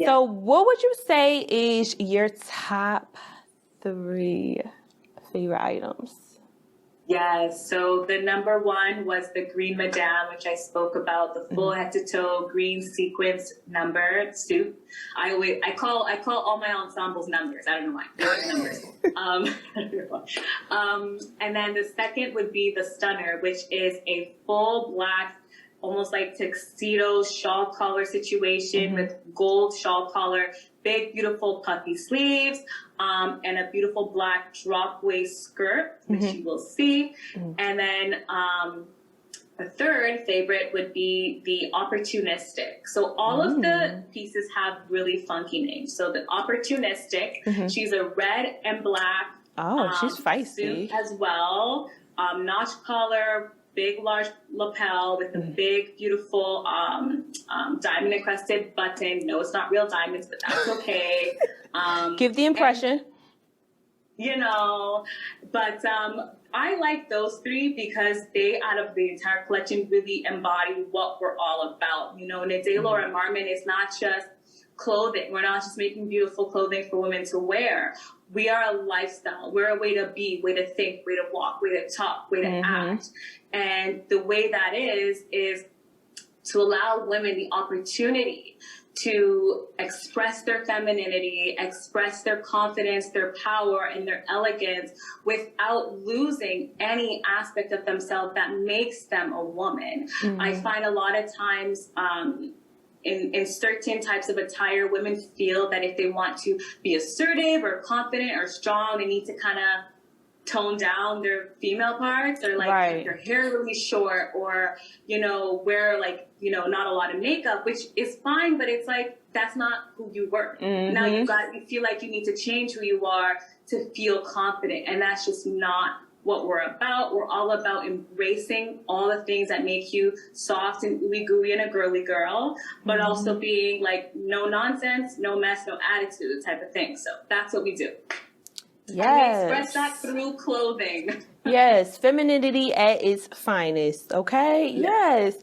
So what would you say is your top 3 favorite items? Yes, so the number 1 was the green Madame, which I spoke about, the full head to toe green sequence number suit. I call all my ensembles numbers. I don't know why. They're numbers. And then the second would be the Stunner, which is a full black, almost like tuxedo shawl collar situation with gold shawl collar, big, beautiful puffy sleeves, and a beautiful black drop waist skirt, which you will see. And then the third favorite would be the Opportunistic. So all of the pieces have really funky names. So the Opportunistic, she's a red and black she's feisty suit as well, notch collar, big large lapel with a big beautiful diamond encrusted button. No, it's not real diamonds, but that's okay. Give the impression. And, but I like those 3 because they, out of the entire collection, really embody what we're all about. Nadé Laura Marmon is not just clothing. We're not just making beautiful clothing for women to wear. We are a lifestyle. We're a way to be, way to think, way to walk, way to talk, way to act. And the way that is to allow women the opportunity to express their femininity, express their confidence, their power, and their elegance without losing any aspect of themselves that makes them a woman. I find a lot of times in certain types of attire, women feel that if they want to be assertive or confident or strong, they need to kind of tone down their female parts, or like keep their hair really short, or wear not a lot of makeup, which is fine, but it's like that's not who you were. Now you feel like you need to change who you are to feel confident, and that's just not what we're about. We're all about embracing all the things that make you soft and ooey gooey and a girly girl, but also being like no nonsense, no mess, no attitude type of thing. So that's what we do. Yes. And we express that through clothing. Yes, femininity at its finest, okay? Yes.